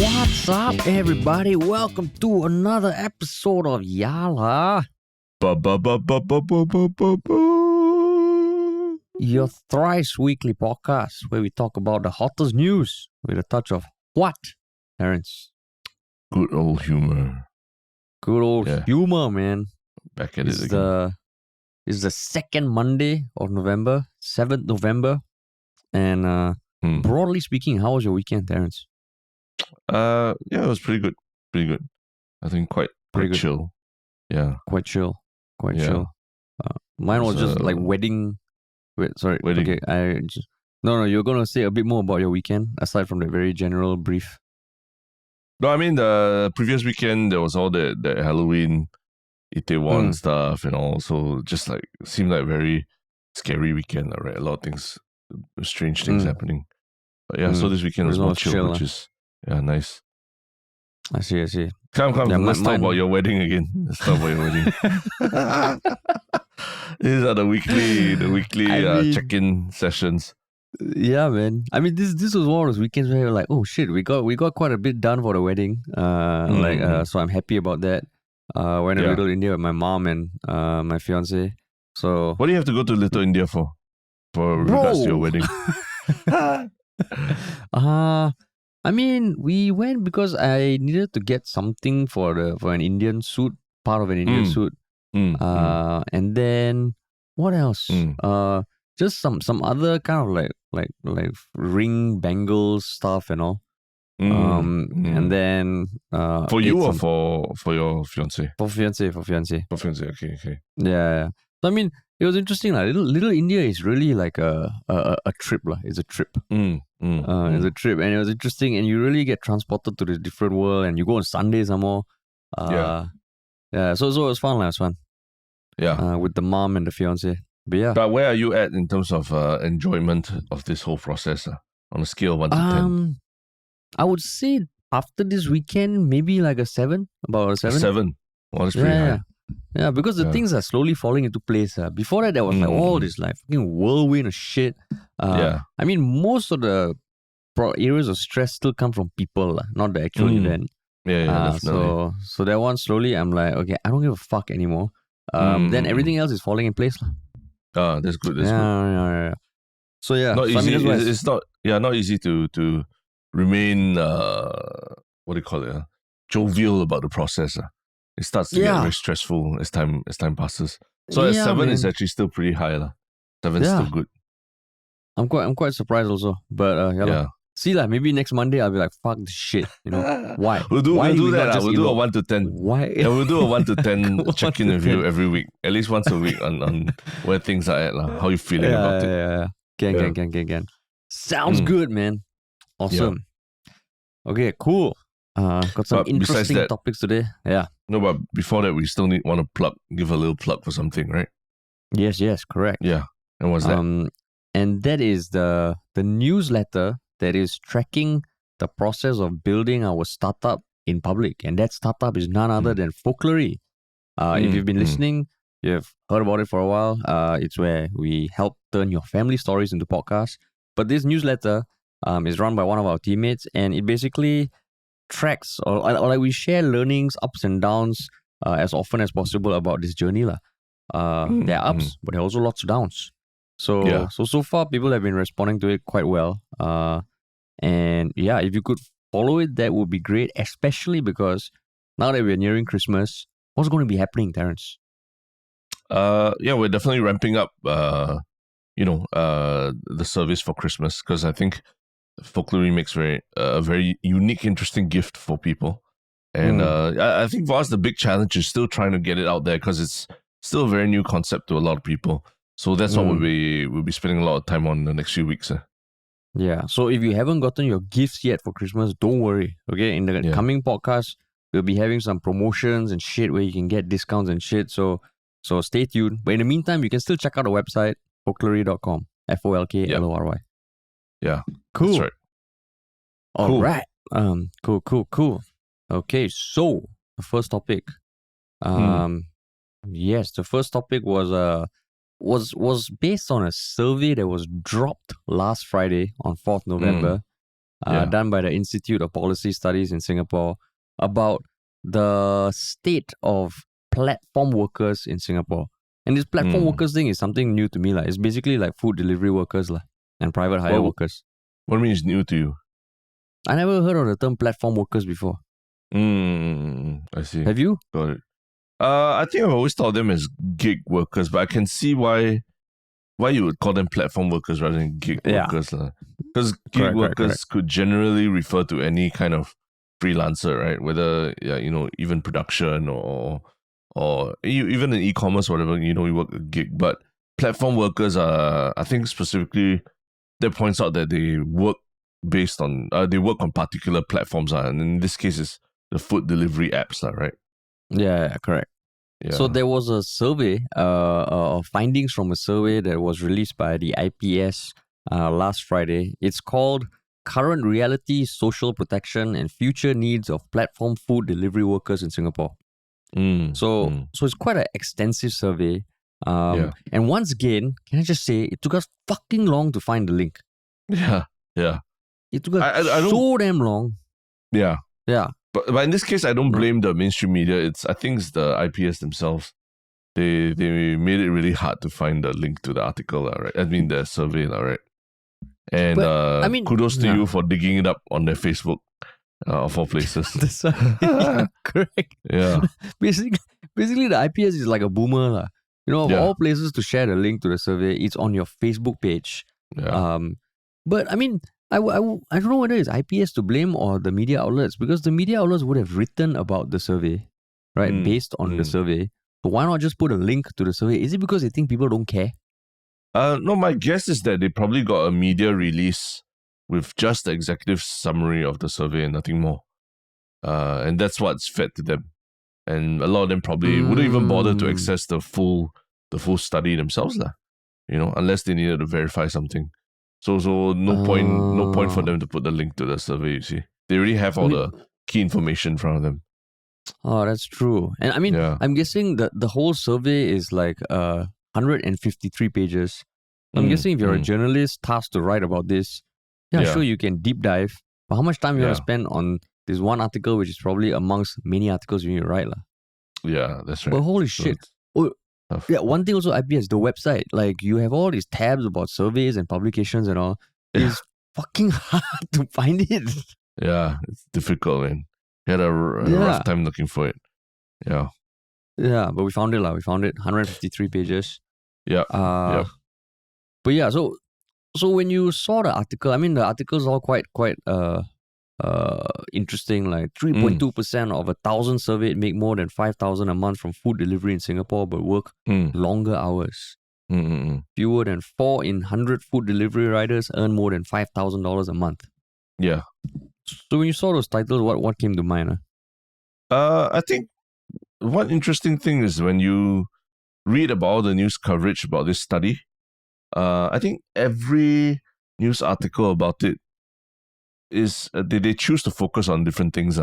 What's up, everybody? Welcome to another episode of Yala, your thrice weekly podcast where we talk about the hottest news with a touch of what, Terrence? Good old humor. Good old humor, man. Back at it again. It's the second Monday of November, 7th November. And broadly speaking, how was your weekend, Terrence? Yeah, it was pretty good. Pretty good. I think quite chill. Yeah. Quite chill. Mine was just like wedding. Wait, sorry. Wedding. Okay, No, you're going to say a bit more about your weekend, aside from the very general brief. No, I mean, the previous weekend, there was all the Halloween, Itaewon stuff and all. So just like, seemed like a very scary weekend, right? A lot of things, strange things happening. But yeah, so this weekend was more chill, which is, nice. I see. Come. Let's talk about your wedding again. Let's talk about your wedding. These are the weekly check-in sessions. Yeah, man. I mean, this was one of those weekends where you're like, oh shit, we got quite a bit done for the wedding. So I'm happy about that. Went to Little India with my mom and my fiance. So what do you have to go to Little India for regards to your wedding? I mean, we went because I needed to get something for an Indian suit, part of an Indian suit. And then what else? Just some other kind of like ring bangle stuff and all. And then for you or for your fiance? For fiance. Okay. Yeah. So I mean, it was interesting. Like Little India is really like a trip. It's a trip. It's a trip, and it was interesting. And you really get transported to this different world, and you go on Sunday some more. So it was fun. It was fun. Yeah. With the mom and the fiance. But where are you at in terms of enjoyment of this whole process on a scale of 1 to 10? I would say after this weekend, maybe like a 7. About a 7. 7. Well, that's pretty high. Yeah, because the things are slowly falling into place. Before that, there was like all this like fucking whirlwind of shit. I mean, most of the areas of stress still come from people, not the actual event. Definitely. So that one slowly, I'm like, okay, I don't give a fuck anymore. Then everything else is falling in place. That's good. That's good. Yeah. So yeah, not so, easy. I mean, It's not easy to remain what do you call it? Jovial about the process. It starts to get very stressful as time passes. So at 7 is actually still pretty high. 7 is still good. I'm quite surprised also. But see maybe next Monday I'll be like, fuck this shit. You know why? We'll do that. We'll do a 1 to 10. Why? Yeah, we'll do a 1 to 10 check-in review every week, at least once a week on where things are at. How you feeling about it? Yeah. Can. Sounds good, man. Awesome. Okay, cool. Got some interesting topics today. Yeah. No, but before that, we still want to give a little plug for something, right? Yes, correct. Yeah. And what's that? And that is the newsletter that is tracking the process of building our startup in public. And that startup is none other than Folklory. If you've been listening, you've heard about it for a while. It's where we help turn your family stories into podcasts. But this newsletter is run by one of our teammates, and it basically tracks or like we share learnings, ups and downs as often as possible about this journey. There are ups, but there are also lots of downs. So far people have been responding to it quite well. And if you could follow it, that would be great, especially because now that we're nearing Christmas, what's going to be happening, Terrence? We're definitely ramping up the service for Christmas, because I think Folklory makes a very unique, interesting gift for people. And I think for us, the big challenge is still trying to get it out there, because it's still a very new concept to a lot of people. So that's what we'll be spending a lot of time on in the next few weeks. Yeah. So if you haven't gotten your gifts yet for Christmas, don't worry. Okay. In the coming podcast, we'll be having some promotions and shit where you can get discounts and shit. So stay tuned. But in the meantime, you can still check out the website, folklory.com. FOLKLORY. Yeah. Cool. That's right. All right. Cool. Okay, so the first topic. Yes, the first topic was based on a survey that was dropped last Friday on 4th November. Yeah. done by the Institute of Policy Studies in Singapore about the state of platform workers in Singapore. And this platform workers thing is something new to me. It's basically like food delivery workers and private hire workers. What means new to you? I never heard of the term platform workers before. I see. Have you? Got it. I think I've always thought of them as gig workers, but I can see why you would call them platform workers rather than gig workers. Because gig workers could generally refer to any kind of freelancer, right? Whether, even production or even in e-commerce, whatever, you work a gig. But platform workers are, I think specifically, that points out that they work based on, they work on particular platforms, and in this case, it's the food delivery apps, right? Yeah, correct. Yeah. So there was a survey, findings from a survey that was released by the IPS last Friday. It's called Current Reality, Social Protection and Future Needs of Platform Food Delivery Workers in Singapore. So it's quite an extensive survey. And once again, can I just say, it took us fucking long to find the link. Yeah. It took us so damn long. Yeah. Yeah. But in this case, I don't blame the mainstream media. I think it's the IPS themselves. They made it really hard to find the link to the article, right? I mean, the survey, right? And kudos to you for digging it up on their Facebook, of all places. Correct. Yeah. Basically, the IPS is like a boomer, of all places to share the link to the survey, it's on your Facebook page. Yeah. But I mean, I don't know whether it's IPS to blame or the media outlets, because the media outlets would have written about the survey, right? Based on the survey. So why not just put a link to the survey? Is it because they think people don't care? No, my guess is that they probably got a media release with just the executive summary of the survey and nothing more. And that's what's fed to them. And a lot of them probably wouldn't even bother to access the full study themselves, unless they needed to verify something. So no point for them to put the link to the survey, you see. They already have all the key information in front of them. Oh, that's true. And I mean, I'm guessing that the whole survey is like 153 pages. I'm guessing if you're a journalist tasked to write about this, sure, you can deep dive. But how much time you want to spend on this one article, which is probably amongst many articles you need to write? Yeah, that's right. But holy shit. One thing also, IPS, the website, like you have all these tabs about surveys and publications and all. It's fucking hard to find it. Yeah, it's difficult, man. We had a rough time looking for it. Yeah. Yeah, but we found it. We found it. 153 pages. Yeah. But yeah, so when you saw the article, I mean, the article's all quite interesting. Like 3.2% of 1,000 surveyed make more than 5,000 a month from food delivery in Singapore, but work longer hours. Fewer than 4 in 100 food delivery riders earn more than $5,000 a month. Yeah. So when you saw those titles, what came to mind? I think one interesting thing is when you read about all the news coverage about this study, I think every news article about it is they choose to focus on different things.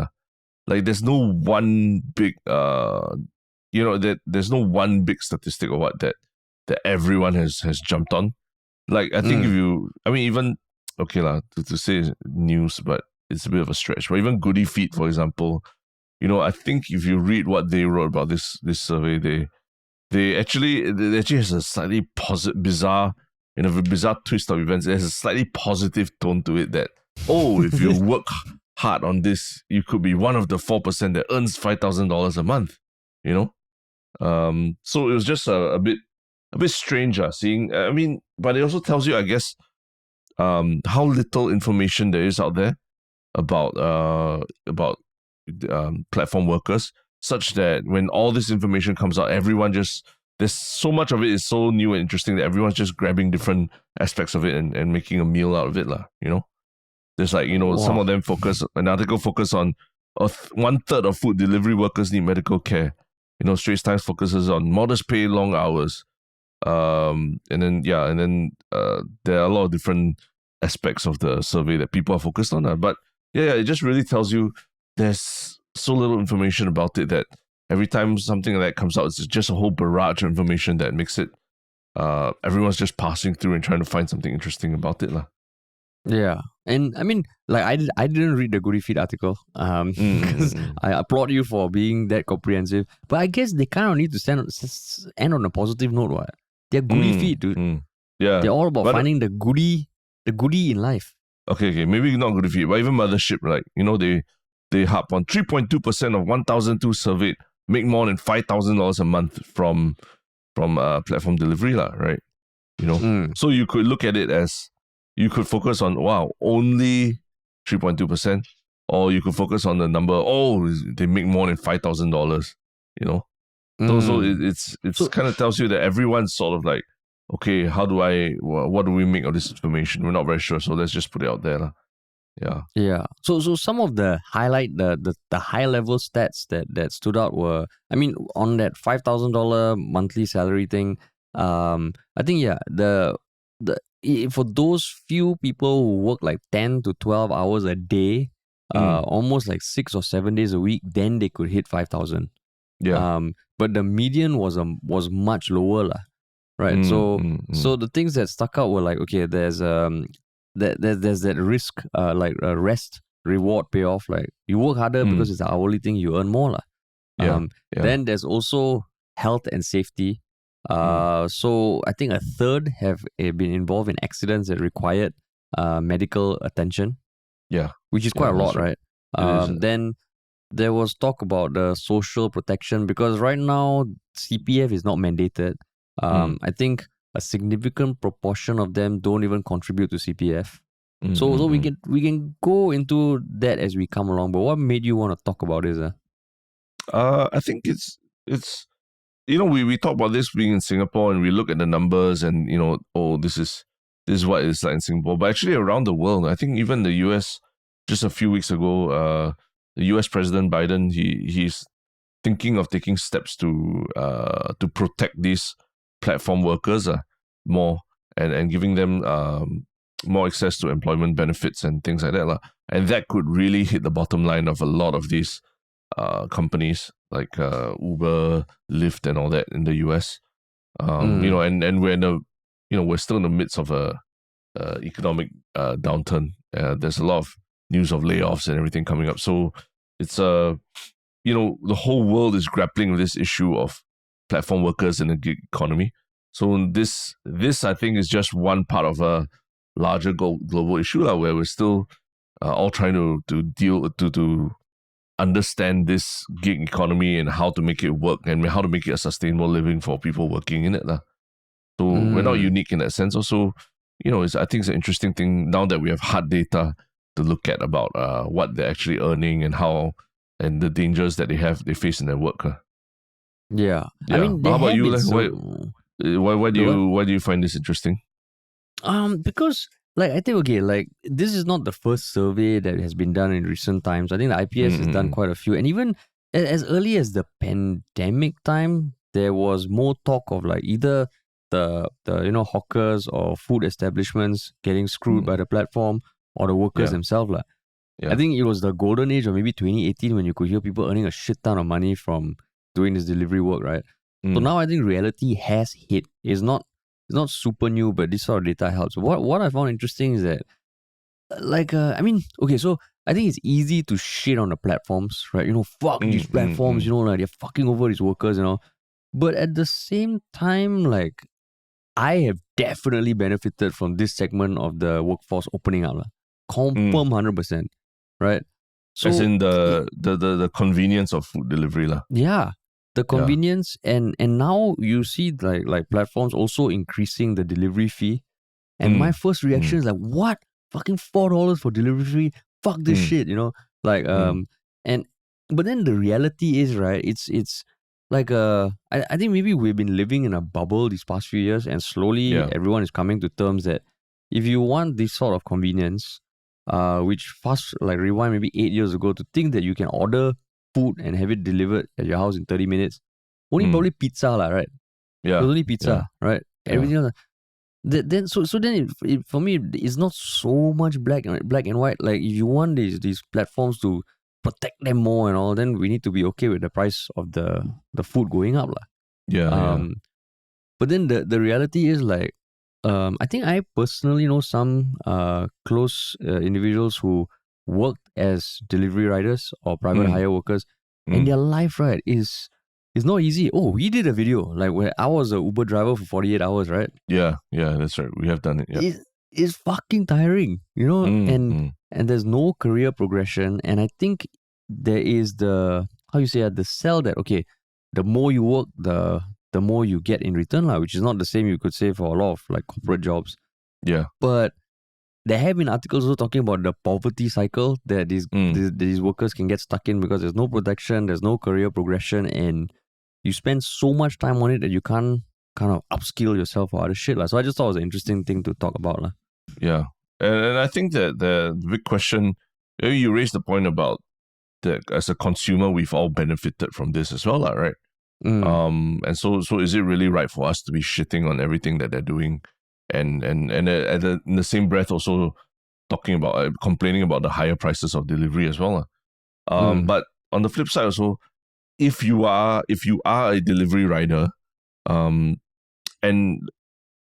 Like there's no one big there's no one big statistic or what that everyone has jumped on. Like I think to say news, but it's a bit of a stretch. But even Goody Feet, for example, I think if you read what they wrote about this survey, they actually has a slightly bizarre twist of events. There's a slightly positive tone to it that, if you work hard on this, you could be one of the 4% that earns $5,000 a month, So it was just a bit strange seeing, but it also tells you, I guess, how little information there is out there about platform workers, such that when all this information comes out, there's so much of it is so new and interesting that everyone's just grabbing different aspects of it and making a meal out of it, There's like, some of them an article focus on 1/3 of food delivery workers need medical care. Straits Times focuses on modest pay, long hours. And then there are a lot of different aspects of the survey that people are focused on. But it just really tells you there's so little information about it that every time something like that comes out, it's just a whole barrage of information that makes it, everyone's just passing through and trying to find something interesting about it. Yeah. And I mean, like I didn't read the Goody Feed article because I applaud you for being that comprehensive. But I guess they kind of need to end on a positive note. What? They're Goody Feed, dude. Yeah. They're all about But finding the goodie in life. okay, maybe not Goody Feed, but even Mothership, like, you know, they harp on 3.2% of 1,002 surveyed make more than $5,000 a month from platform delivery, lah, right? You know, so you could look at it as you could focus on only 3.2%, or you could focus on the number. They make more than $5,000. You know, so it's kind of tells you that everyone's sort of like, okay, what do we make of this information? We're not very sure, so let's just put it out there, lah. Yeah. Yeah. So some of the the high level stats that stood out were, I mean, on that $5,000 monthly salary thing. I think for those few people who work like 10 to 12 hours a day, almost like 6 or 7 days a week, then they could hit 5,000. Yeah. But the median was much lower, lah. Right. So the things that stuck out were like, okay, there's that risk, like a rest reward payoff. Like you work harder because it's an hourly thing, you earn more, lah. Then there's also health and safety. So I think a third have been involved in accidents that required medical attention. Yeah. Which is quite a lot, right? Then there was talk about the social protection, because right now CPF is not mandated. I think a significant proportion of them don't even contribute to CPF. So we can go into that as we come along. But what made you want to talk about this? I think it's you know, we talk about this being in Singapore, and we look at the numbers, and you know, this is what it's like in Singapore. But actually around the world, I think even the US, just a few weeks ago, the US President Biden, he's thinking of taking steps to protect these platform workers more, and giving them more access to employment benefits and things like that. And that could really hit the bottom line of a lot of these companies like Uber, Lyft, and all that in the US. You know, and we're still in the midst of a economic downturn. There's a lot of news of layoffs and everything coming up. So it's you know, the whole world is grappling with this issue of platform workers in the gig economy. So this I think is just one part of a larger global issue where we're still all trying to deal to understand this gig economy and how to make it work and how to make it a sustainable living for people working in it. So we're not unique in that sense. Also, you know, I think it's an interesting thing now that we have hard data to look at about what they're actually earning and how, and the dangers that they face in their work. Yeah. I mean, how about you? Why do you find this interesting? Because I think, okay, this is not the first survey that has been done in recent times. I think the IPS has done quite a few, and even as early as the pandemic time, there was more talk of either the hawkers or food establishments getting screwed by the platform, or the workers themselves. I think it was the golden age of maybe 2018 when you could hear people earning a shit ton of money from doing this delivery work, right? So now I think reality has hit. It's not super new, but this sort of data helps. What I found interesting is that, I mean, okay, so I think it's easy to shit on the platforms, right? You know, fuck these platforms, you know, they're fucking over these workers, you know. But at the same time, I have definitely benefited from this segment of the workforce opening up. Confirm 100%, right? So, as in the convenience of food delivery. Yeah. The convenience, and now you see like platforms also increasing the delivery fee. And my first reaction is what? Fucking $4 for delivery fee? Fuck this shit, you know? But then the reality is, right, it's I think maybe we've been living in a bubble these past few years, and slowly everyone is coming to terms that if you want this sort of convenience, which rewind maybe 8 years ago, to think that you can order food and have it delivered at your house in 30 minutes. Only probably pizza, right? Yeah. It was only pizza, right? Everything else. Then for me, it's not so much black and white. Like, if you want these platforms to protect them more and all, then we need to be okay with the price of the food going up. But then the reality is I think I personally know some close individuals who worked as delivery riders or private hire workers, and their life, right, is not easy. Oh, we did a video like where I was a Uber driver for 48 hours, right? Yeah, that's right. We have done it. Yeah. It's fucking tiring, and there's no career progression. And I think there is the the sell that okay, the more you work, the more you get in return, which is not the same you could say for a lot of like corporate jobs. Yeah. But there have been articles also talking about the poverty cycle that these workers can get stuck in because there's no protection, there's no career progression, and you spend so much time on it that you can't kind of upskill yourself or other shit. So I just thought it was an interesting thing to talk about. Yeah. And I think that the big question, you raised the point about that as a consumer, we've all benefited from this as well, right? And so is it really right for us to be shitting on everything that they're doing, and in the same breath also talking about complaining about the higher prices of delivery as well? But on the flip side also, if you are a delivery rider, and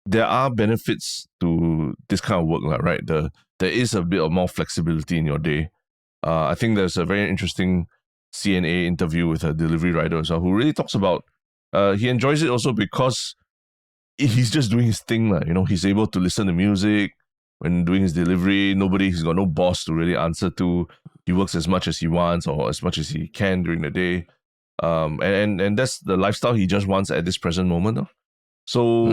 there are benefits to this kind of work, right? There is a bit of more flexibility in your day. I think there's a very interesting CNA interview with a delivery rider as well, who really talks about he enjoys it also because he's just doing his thing. He's able to listen to music when doing his delivery. He's got no boss to really answer to. He works as much as he wants or as much as he can during the day. And that's the lifestyle he just wants at this present moment. So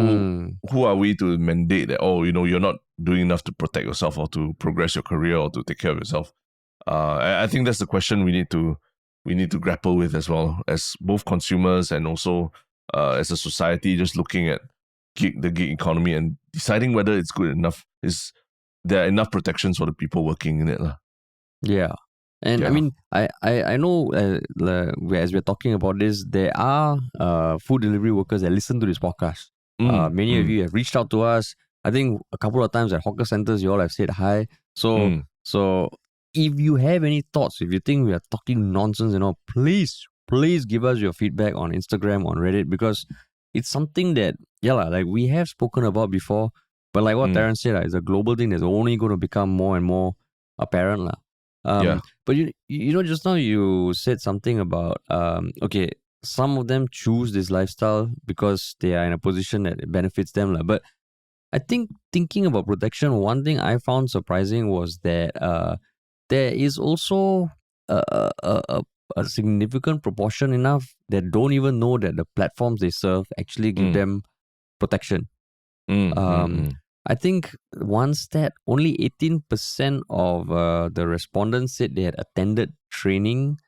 who are we to mandate that, you're not doing enough to protect yourself or to progress your career or to take care of yourself? I think that's the question we need to grapple with as well, as both consumers and also as a society, just looking at the gig economy and deciding whether it's good enough. Is there are enough protections for the people working in it? Yeah. And I mean, I know as we're talking about this, there are food delivery workers that listen to this podcast. Many of you have reached out to us. I think a couple of times at hawker centers, you all have said hi. So if you have any thoughts, if you think we are talking nonsense, please give us your feedback on Instagram, on Reddit, because it's something that, like we have spoken about before. But like what Terence said, it's a global thing that's only going to become more and more apparent. But just now you said something about okay, some of them choose this lifestyle because they are in a position that it benefits them. But I think thinking about protection, one thing I found surprising was that there is also a significant proportion enough that don't even know that the platforms they serve actually give them protection. I think one stat, only 18% of the respondents said they had attended training,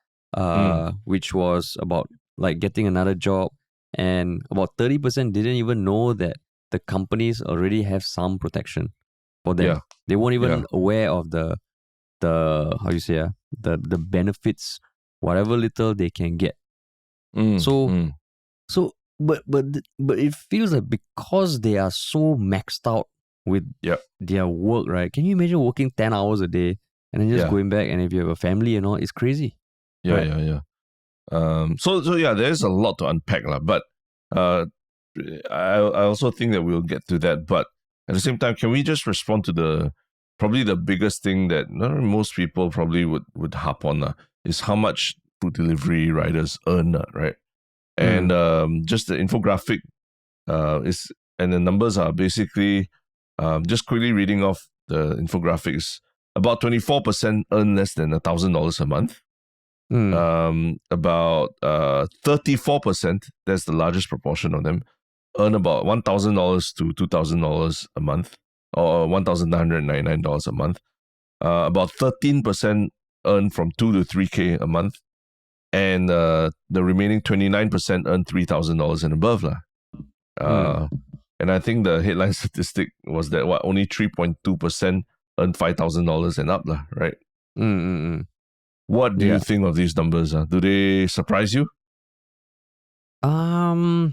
which was about like getting another job, and about 30% didn't even know that the companies already have some protection for them. Yeah. They weren't even aware of the the benefits, whatever little they can get. But it feels like because they are so maxed out with their work, right? Can you imagine working 10 hours a day and then just going back, and if you have a family and all, it's crazy. Yeah. So there's a lot to unpack, but I also think that we'll get to that. But at the same time, can we just respond to probably the biggest thing that most people probably would harp on is how much food delivery riders earn, right? And just the infographic and the numbers are basically just quickly reading off the infographics. About 24% earn less than $1,000 a month. About 34%, that's the largest proportion of them, earn about $1,000 to $2,000 a month, or $1,999 a month. About 13% earn from 2 to 3K a month, and the remaining 29% earn $3,000 and above. And I think the headline statistic was that only 3.2% earn $5,000 and up, right? What do you think of these numbers? Do they surprise you? No,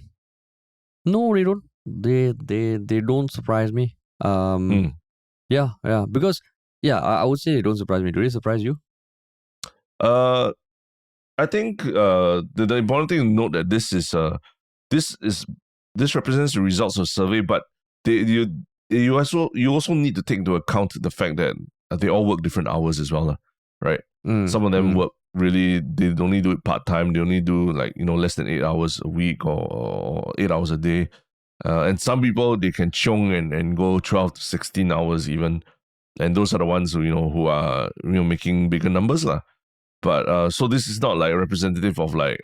they don't. They don't surprise me. Yeah, because I would say they don't surprise me. Do they surprise you? I think the important thing to note that this represents the results of a survey, but you also need to take into account the fact that they all work different hours as well. right? Some of them work really, they only do it part-time. They only do like, less than 8 hours a week or 8 hours a day. And some people, they can chong and go 12 to 16 hours even. And those are the ones who are making bigger numbers lah. But so this is not like representative of like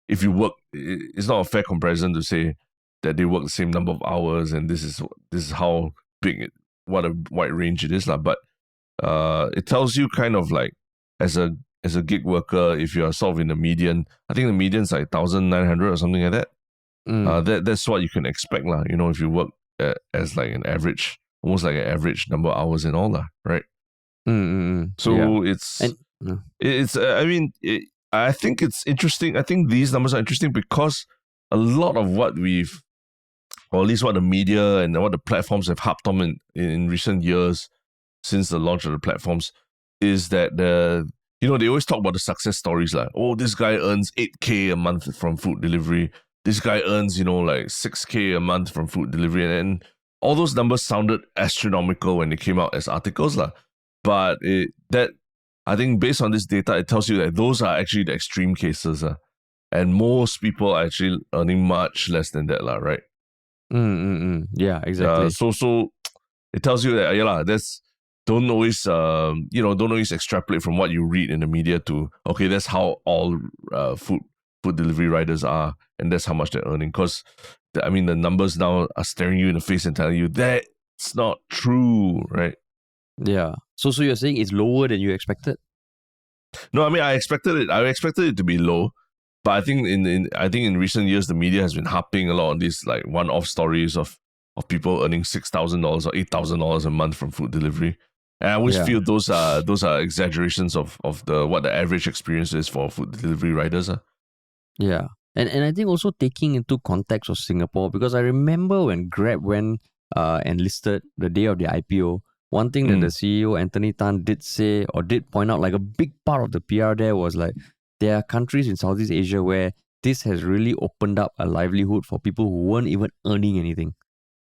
if you work. It's not a fair comparison to say that they work the same number of hours and this is how big what a wide range it is lah. But it tells you kind of like as a gig worker, if you are sort of in the median, I think the median's like 1,900 or something like that. That's what you can expect lah. If you work as like an average, almost like an average number of hours and all lah, right? So I think it's interesting. I think these numbers are interesting because a lot of what or at least what the media and what the platforms have harped on in recent years since the launch of the platforms is that they always talk about the success stories like, oh, this guy earns 8K a month from food delivery. This guy earns, like 6K a month from food delivery. And all those numbers sounded astronomical when they came out as articles lah. But I think based on this data, it tells you that those are actually the extreme cases. And most people are actually earning much less than that lah, right? Yeah, exactly. So it tells you that don't always extrapolate from what you read in the media to okay, that's how all food delivery riders are, and that's how much they're earning. Because the numbers now are staring you in the face and telling you that's not true, right? Yeah. So you're saying it's lower than you expected? No, I expected it. I expected it to be low. But I think in recent years the media has been harping a lot on these like one-off stories of people earning $6,000 or $8,000 a month from food delivery. And I always feel those are exaggerations of what the average experience is for food delivery riders. Yeah. And I think also taking into context of Singapore, because I remember when Grab went and listed the day of the IPO, one thing that the CEO Anthony Tan did say or did point out, like a big part of the PR there was like, there are countries in Southeast Asia where this has really opened up a livelihood for people who weren't even earning anything.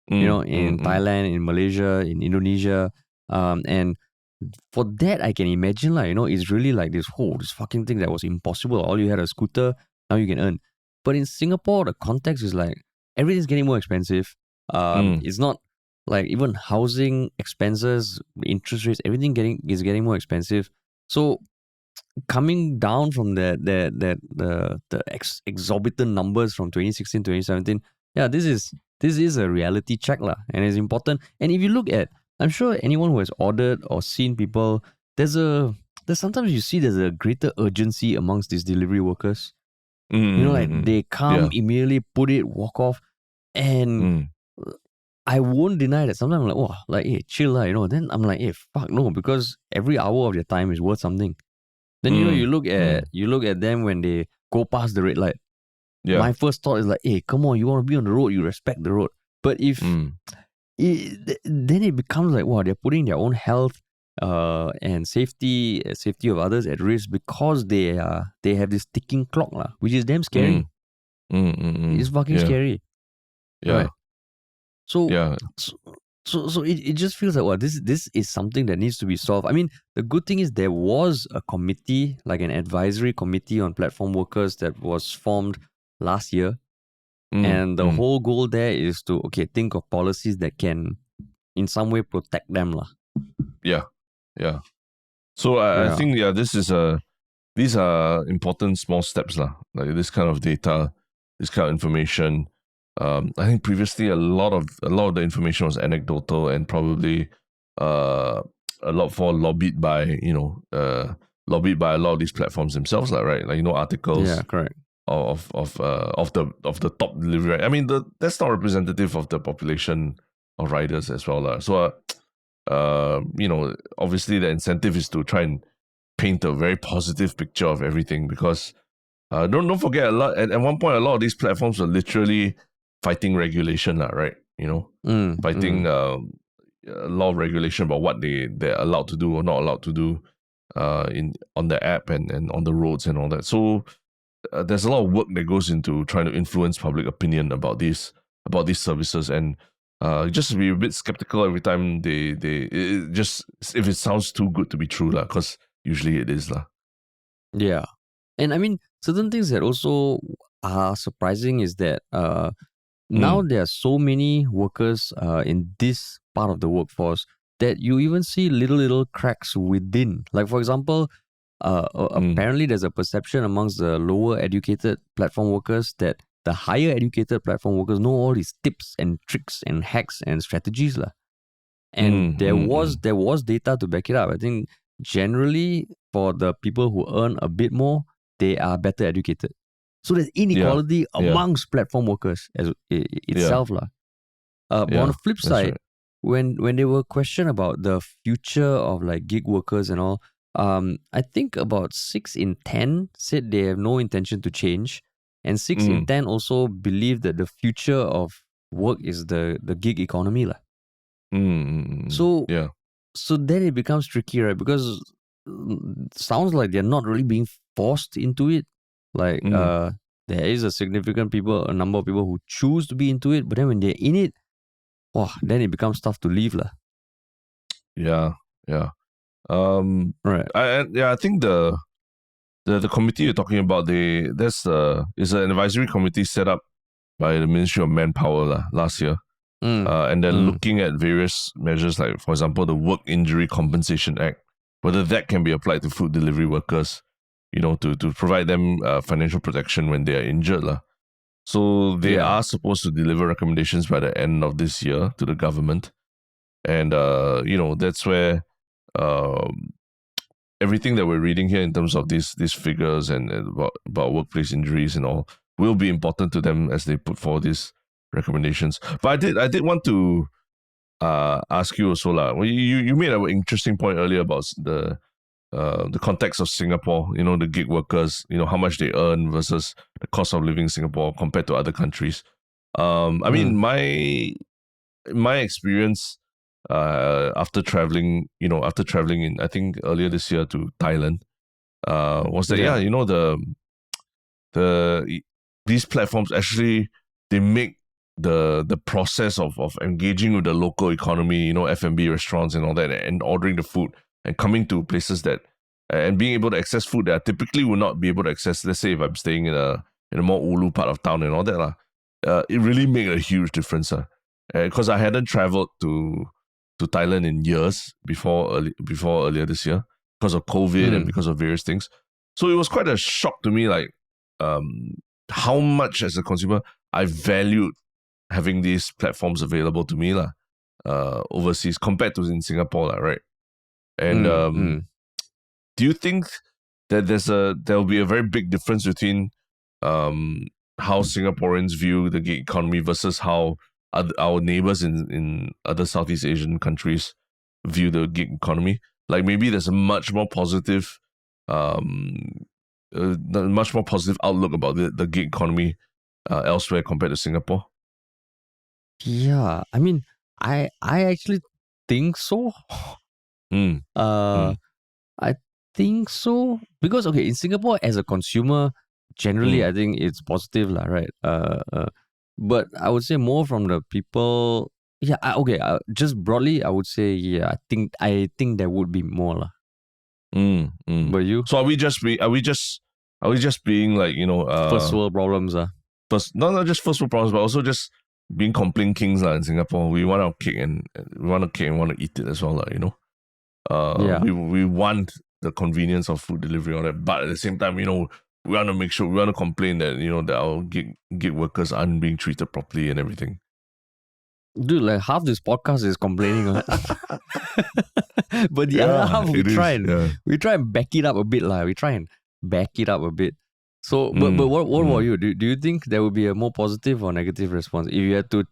In Thailand, in Malaysia, in Indonesia. And for that, I can imagine, it's really like this fucking thing that was impossible. All you had a scooter, now you can earn. But in Singapore, the context is like, everything's getting more expensive. It's not like even housing expenses, interest rates, everything is getting more expensive. So coming down from the exorbitant numbers from 2016, 2017, this is a reality check lah, and it's important. And if you look at, I'm sure anyone who has ordered or seen people, there's sometimes you see there's a greater urgency amongst these delivery workers. They come immediately, put it, walk off, and I won't deny that sometimes I'm like, hey, chill lah, Then I'm like, hey, fuck no, because every hour of your time is worth something. Then you look at them when they go past the red light. Yeah. My first thought is like, hey, come on, you want to be on the road, you respect the road. But if then it becomes like, wow, they're putting their own health and safety of others at risk because they have this ticking clock lah, which is damn scary. It's fucking scary. Yeah. Right? So it just feels like, this is something that needs to be solved. The good thing is there was a committee, like an advisory committee on platform workers that was formed last year. And the whole goal there is to, think of policies that can in some way protect them lah. Yeah. So I think, these are important small steps lah. Like this kind of data, this kind of information. I think previously a lot of the information was anecdotal and probably a lot lobbied by a lot of these platforms themselves, right? Like articles. Yeah, correct. Of the top delivery. That's not representative of the population of riders as well. So obviously the incentive is to try and paint a very positive picture of everything because don't forget a lot at one point a lot of these platforms were literally fighting regulation, right? Fighting a lot of regulation about what they're allowed to do or not allowed to do on the app and on the roads and all that. So there's a lot of work that goes into trying to influence public opinion about these services. And just be a bit skeptical every time it just if it sounds too good to be true lah, because usually it is lah. Yeah. And I mean, certain things that also are surprising is that now there are so many workers in this part of the workforce that you even see little cracks within. Like, for example, apparently there's a perception amongst the lower educated platform workers that the higher educated platform workers know all these tips and tricks and hacks and strategies lah. And there was data to back it up. I think generally for the people who earn a bit more, they are better educated. So there's inequality amongst platform workers as itself lah. But on the flip side, when they were questioned about the future of like gig workers and all, I think about 6 in 10 said they have no intention to change, and 6 in 10 also believe that the future of work is the gig economy lah. So then it becomes tricky, right? Because sounds like they're not really being forced into it. Like there is a number of people who choose to be into it, but then when they're in it, then it becomes tough to leave lah. Yeah. Right. I think the committee you're talking about, is an advisory committee set up by the Ministry of Manpower last year. And they're looking at various measures, like, for example, the Work Injury Compensation Act, whether that can be applied to food delivery workers, to provide them financial protection when they are injured. So they are supposed to deliver recommendations by the end of this year to the government. And, that's where everything that we're reading here in terms of these figures and about workplace injuries and all will be important to them as they put forward these recommendations. But I did want to ask you also lah. You made an interesting point earlier about the context of Singapore. The gig workers. How much they earn versus the cost of living in Singapore compared to other countries. I mean, my experience after traveling in, I think, earlier this year to Thailand, was that these platforms actually, they make the process of engaging with the local economy, F&B restaurants and all that, and ordering the food and coming to places that and being able to access food that I typically would not be able to access. Let's say if I'm staying in a more ulu part of town and all that it really made a huge difference because I hadn't traveled to Thailand in years before earlier this year because of COVID and because of various things. So it was quite a shock to me, like how much as a consumer I valued having these platforms available to me overseas compared to in Singapore, right? And do you think that there will be a very big difference between how Singaporeans view the gig economy versus how our neighbors in other Southeast Asian countries view the gig economy? Like maybe there's a much more positive outlook about the gig economy elsewhere compared to Singapore. Yeah, I mean, I actually think so. I think so because in Singapore as a consumer, generally I think it's positive lah, right? But I would say more from the people. Yeah, just broadly, I would say I think there would be more lah. But you? So are we just being like first world problems not just first world problems, but also just being complaint kings in Singapore. We want our cake and we want to eat it as well we want the convenience of food delivery, all that, but at the same time, we want to make sure, we want to complain that that our gig workers aren't being treated properly and everything. Dude, like half this podcast is complaining, but the other half we try and back it up a bit lah. We try and back it up a bit. So, but what about you? Do you think there would be a more positive or negative response if you had to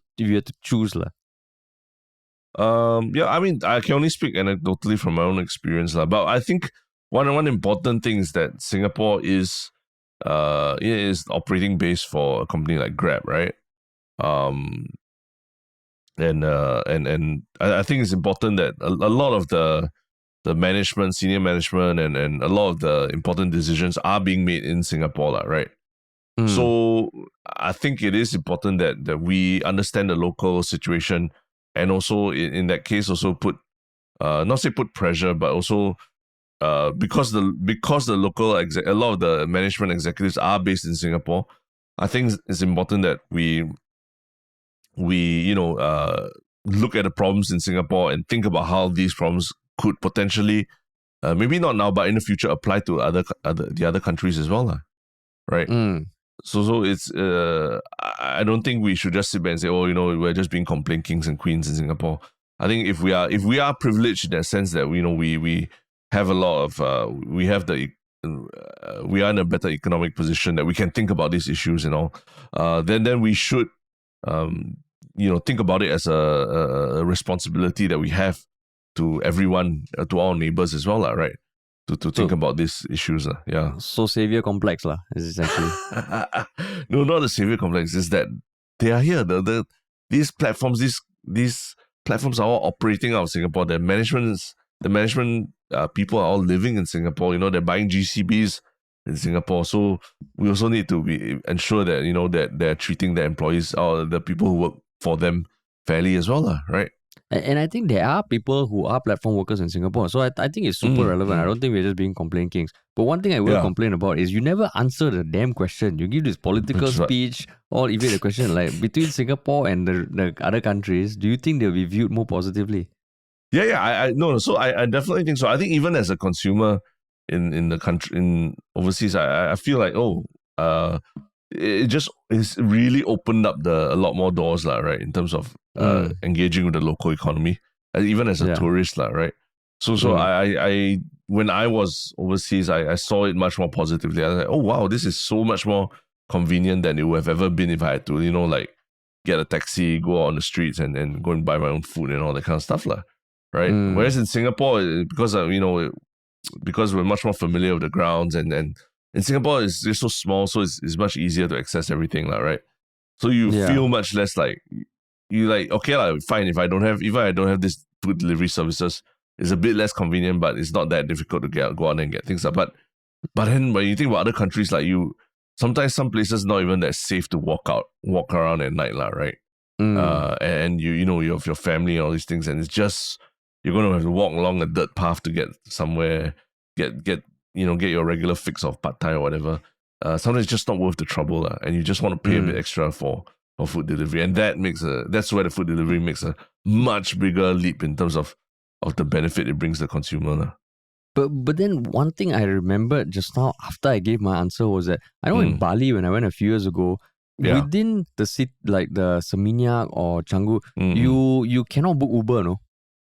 choose lah? I mean, I can only speak anecdotally from my own experience but I think one important thing is that Singapore is operating base for a company like Grab, right? And I think it's important that a lot of the management, senior management, and a lot of the important decisions are being made in Singapore, right? So I think it is important that we understand the local situation, and also in that case also put not say put pressure, but also because the local a lot of the management executives are based in Singapore. I think it's important that we look at the problems in Singapore and think about how these problems could potentially maybe not now but in the future apply to the other countries as well, right? So it's I don't think we should just sit back and say, oh, we're just being complaint kings and queens in Singapore. I think if we are privileged in that sense that we have a lot of we have the we are in a better economic position that we can think about these issues and all, then we should think about it as a responsibility that we have to everyone, to our neighbors as well, right? To think about these issues. Yeah. So savior complex is actually. No, not the savior complex. It's that they are here. These platforms are all operating out of Singapore. The management people are all living in Singapore. They're buying GCBs in Singapore. So we also need to ensure that that they're treating their employees or the people who work for them fairly as well, right? And I think there are people who are platform workers in Singapore. So I think it's super relevant. I don't think we're just being complaint kings. But one thing I will complain about is you never answer the damn question. You give this political speech or even the question like between Singapore and the other countries, do you think they'll be viewed more positively? Yeah. So I definitely think so. I think even as a consumer in the country, in overseas, I feel like, it just is really opened up a lot more doors, right? In terms of engaging with the local economy, even as a tourist, right? So I when I was overseas, I saw it much more positively. I was like, oh wow, this is so much more convenient than it would have ever been if I had to, like get a taxi, go on the streets and go and buy my own food and all that kind of stuff, right? Whereas in Singapore, because because we're much more familiar with the grounds and in Singapore it's so small, so it's much easier to access everything, right? So you feel much less like you like, okay, fine, if I don't have this food delivery services, it's a bit less convenient, but it's not that difficult to go out and get things up. But then when you think about other countries, like sometimes some places not even that safe to walk around at night, right? And you have your family and all these things, and it's just you're gonna have to walk along a dirt path to get somewhere, get your regular fix of pad thai or whatever. Sometimes it's just not worth the trouble, and you just want to pay a bit extra for food delivery, and that's where the food delivery makes a much bigger leap in terms of the benefit it brings the consumer. But then one thing I remembered just now after I gave my answer was that I know in Bali when I went a few years ago, within the city like the Seminyak or Canggu, you cannot book Uber, no?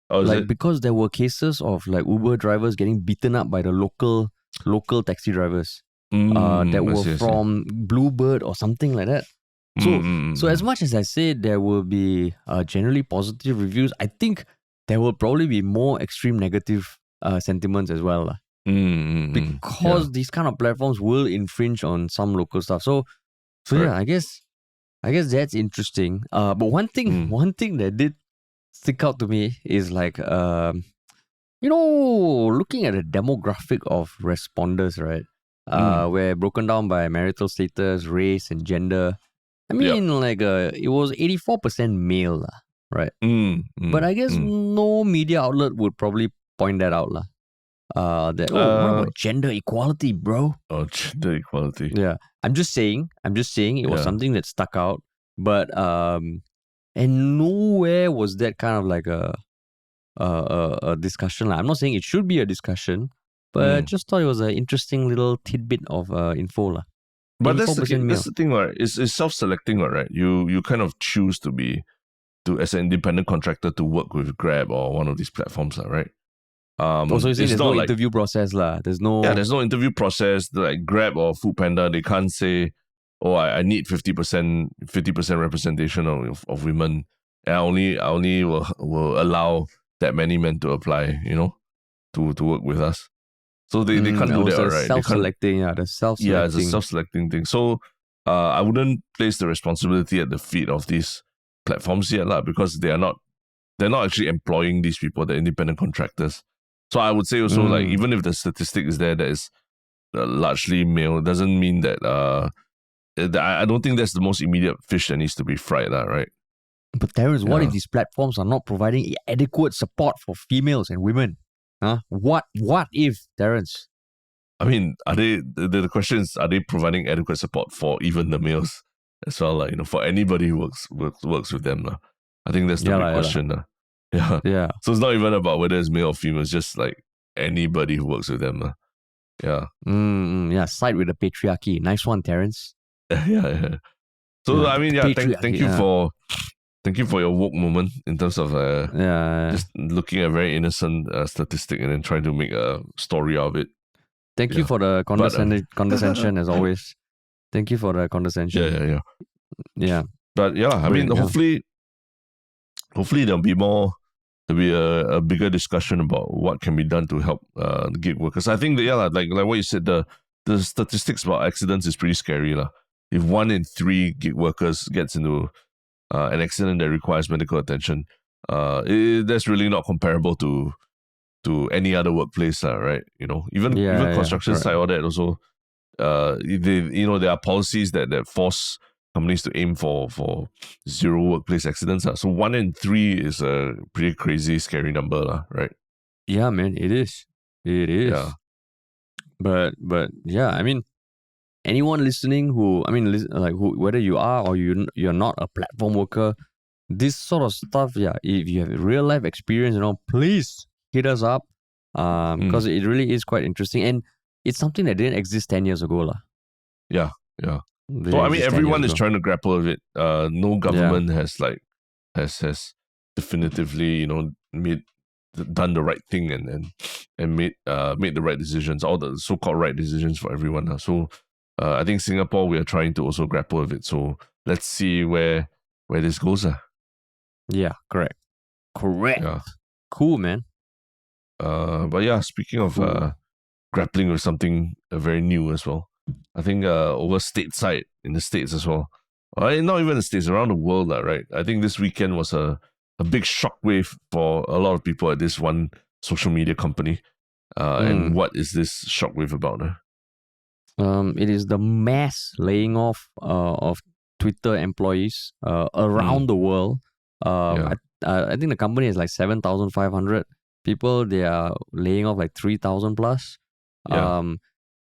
Oh, because there were cases of like Uber drivers getting beaten up by the local taxi drivers that were from Bluebird or something like that. So as much as I say there will be generally positive reviews, I think there will probably be more extreme negative sentiments as well. Because these kind of platforms will infringe on some local stuff. So yeah, I guess that's interesting. But one thing that did stick out to me is like looking at the demographic of responders, right? Where broken down by marital status, race, and gender. I mean, it was 84% male, right? But I guess no media outlet would probably point that out, what about gender equality, bro? Oh, gender equality. Yeah, I'm just saying it was something that stuck out, but and nowhere was that kind of like a discussion. I'm not saying it should be a discussion, but just thought it was an interesting little tidbit of info. But that's the thing, right? It's self-selecting, right? You kind of choose as an independent contractor to work with Grab or one of these platforms, right? So you're saying there's no interview process, there's no interview process. Like Grab or Foodpanda, they can't say, oh, I need 50% representation of women, and I only will allow that many men to apply, to work with us. So they can't do that, right? Self-selecting, the self-selecting. Yeah, it's a self-selecting thing. So I wouldn't place the responsibility at the feet of these platforms yet, because they're not actually employing these people, the independent contractors. So I would say also, like, even if the statistic is there that is largely male, doesn't mean that I don't think that's the most immediate fish that needs to be fried, right? But Terence, what Yeah. if these platforms are not providing adequate support for females and women? Huh? What if, Terence? I mean, are they? The question is, are they providing adequate support for even the males as well? Like, for anybody who works with them. I think that's the Yeah big lah, yeah lah. question. Yeah. Yeah. So it's not even about whether it's male or female. It's just like anybody who works with them. Yeah. Yeah, side with the patriarchy. Nice one, Terence. Yeah. So Yeah, I mean, the thank patriarchy, you yeah. thank you for your woke moment in terms of Yeah. just looking at a very innocent statistic and then trying to make a story of it. Thank you Yeah. for the But, condescension as always. Thank you for the condescension. Yeah. But yeah, I mean, Brilliant, yeah. hopefully there'll be a bigger discussion about what can be done to help the gig workers. I think that, like what you said, the statistics about accidents is pretty scary. If 1 in 3 gig workers gets into an accident that requires medical attention, that's really not comparable to any other workplace, right? Even construction site, all that also. There are policies that force companies to aim for zero workplace accidents. So 1 in 3 is a pretty crazy, scary number, right? Yeah, man, it is. It is. Yeah. But yeah, I mean, anyone listening whether you are or you're not a platform worker, this sort of stuff, yeah, if you have real life experience, please hit us up. Because it really is quite interesting, and it's something that didn't exist 10 years ago. Yeah. So I mean, everyone is trying to grapple with it. No government has definitively, done the right thing and made the right decisions, all the so-called right decisions for everyone. So I think Singapore, we are trying to also grapple with it. So let's see where this goes. Yeah, correct. Yeah. Cool, man. But yeah, speaking of grappling with something very new as well, I think over stateside in the States as well, not even the States, around the world, right? I think this weekend was a big shockwave for a lot of people at this one social media company. And what is this shockwave about? It is the mass laying off of Twitter employees around the world. I think the company is like 7,500 people. They are laying off like 3,000 plus.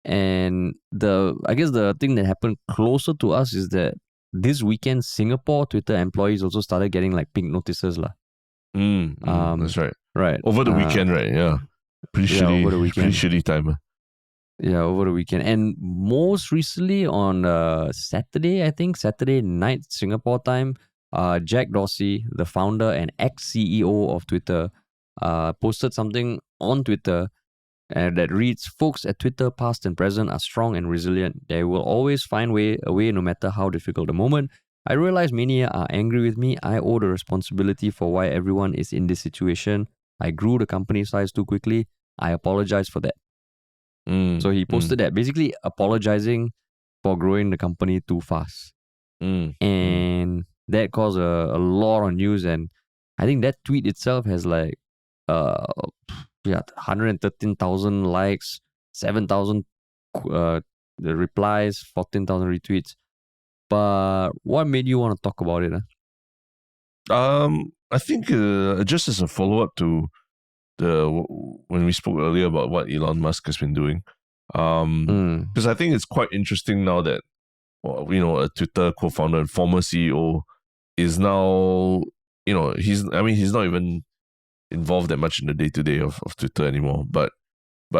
And I guess the thing that happened closer to us is that this weekend, Singapore Twitter employees also started getting like pink notices. That's right. Right. Over the weekend, right? Yeah. Pretty shitty. Over the weekend. Pretty shitty time. Yeah, over the weekend. And most recently on Saturday, I think, Saturday night Singapore time, Jack Dorsey, the founder and ex-CEO of Twitter, posted something on Twitter that reads, "Folks at Twitter, past and present, are strong and resilient. They will always find a way no matter how difficult the moment. I realize many are angry with me. I owe the responsibility for why everyone is in this situation. I grew the company size too quickly. I apologize for that." So he posted that, basically apologizing for growing the company too fast. And that caused a lot of news. And I think that tweet itself has like 113,000 likes, 7,000 the replies, 14,000 retweets. But what made you want to talk about it? I think just as a follow-up to when we spoke earlier about what Elon Musk has been doing, because I think it's quite interesting now that a Twitter co-founder and former CEO is now, he's not even involved that much in the day-to-day of Twitter anymore, but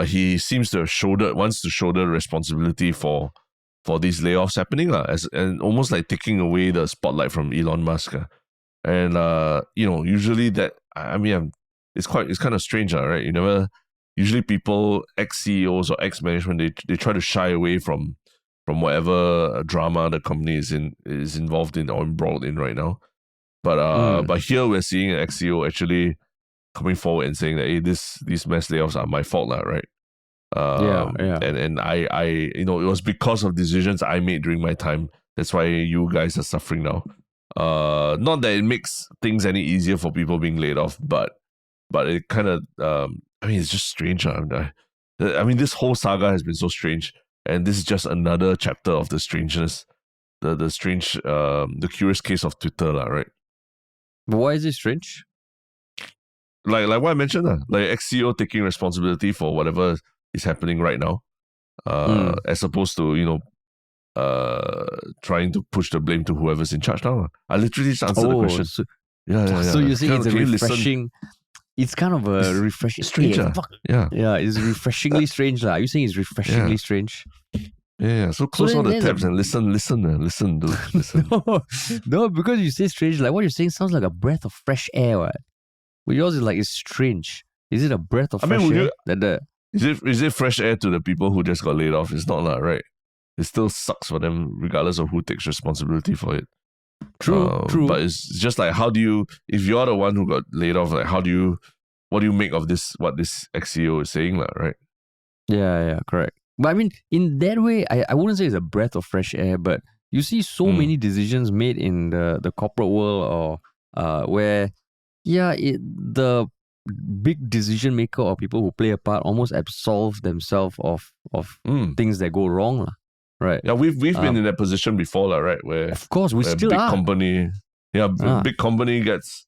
he seems to have wants to shoulder responsibility for these layoffs happening, and almost like taking away the spotlight from Elon Musk. And usually that, it's kind of strange, right? Usually people, ex-CEOs or ex-management, they try to shy away from whatever drama the company is involved in or embroiled in right now. But here we're seeing an ex-CEO actually coming forward and saying that, hey, these mass layoffs are my fault, right? And I it was because of decisions I made during my time. That's why you guys are suffering now. Not that it makes things any easier for people being laid off, but it kind of it's just strange. This whole saga has been so strange, and this is just another chapter of the strangeness the strange, the curious case of Twitter, right? But why is it strange? Like what I mentioned, like ex-CEO taking responsibility for whatever is happening right now, as opposed to trying to push the blame to whoever's in charge now. I literally just answered the question. So, Yeah. so you're saying it's a Can you listen? refreshing. It's kind of a refreshing. Strange, yeah, it's refreshingly strange. Are you saying it's refreshingly strange? Yeah. So close all the tabs and listen, dude. Listen. No, because you say strange. Like what you're saying sounds like a breath of fresh air. Right? But yours is like it's strange. Is it a breath of fresh air? Is it fresh air to the people who just got laid off? It's not lah, right? It still sucks for them, regardless of who takes responsibility for it. True. But it's just like, how do you, if you're the one who got laid off, like what do you make of this? What this ex-CEO is saying, lah, right? Yeah, correct. But I mean, in that way, I wouldn't say it's a breath of fresh air, but you see so many decisions made in the corporate world or where, the big decision maker or people who play a part almost absolve themselves of things that go wrong, lah. Right. Yeah, we've been in that position before, lah, right? Where of course we still big are. Big company gets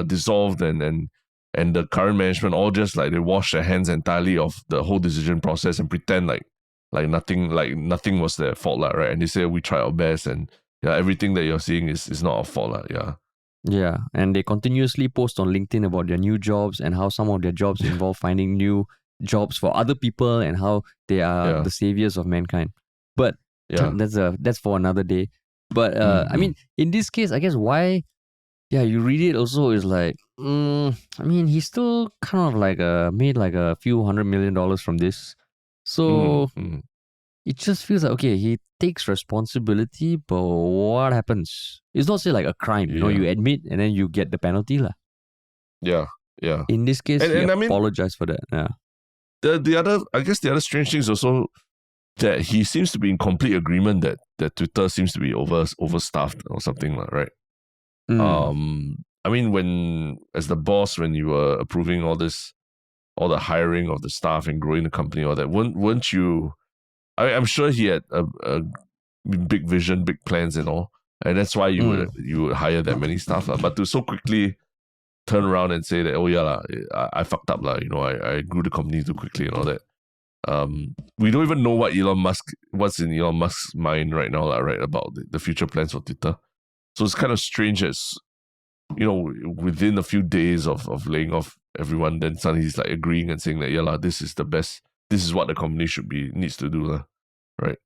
dissolved and the current management all just like they wash their hands entirely of the whole decision process and pretend like nothing was their fault, lah, right? And they say we try our best and everything that you're seeing is not our fault, lah. Yeah. Yeah, and they continuously post on LinkedIn about their new jobs and how some of their jobs involve finding new jobs for other people and how they are the saviors of mankind. But that's for another day. But I mean, in this case, I guess why, you read it also is like, I mean, he still kind of like made like a few $100 million from this. So it just feels like, okay, he takes responsibility, but what happens? It's not say like a crime, you admit and then you get the penalty, lah. Yeah. In this case, he apologized for that. Yeah. The other strange thing is also that he seems to be in complete agreement that Twitter seems to be overstaffed or something, right? I mean, as the boss, when you were approving all the hiring of the staff and growing the company, all that, weren't you? I'm sure he had a big vision, big plans, and all, and that's why you would hire that many staff, but to so quickly turn around and say that, I fucked up, I grew the company too quickly and all that. We don't even know what's in Elon Musk's mind right now, right, about the future plans for Twitter. So it's kind of strange as, within a few days of laying off everyone, then suddenly he's like agreeing and saying that, this is the best, this is what the company needs to do, right?